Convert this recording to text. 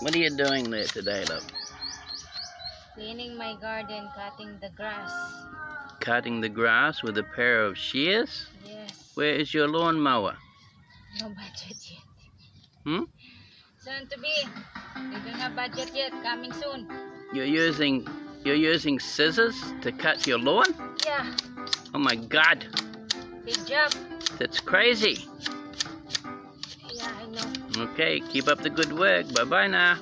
What are you doing there today, love? Cleaning my garden, cutting the grass. Cutting the grass with a pair of shears? Yes. Where is your lawnmower? No budget yet. Hmm? Soon to be. We don't have budget yet. Coming soon. You're using scissors to cut your lawn? Yeah. Oh my God. Big job. That's crazy. Yeah, I know. Okay, keep up the good work. Bye-bye now.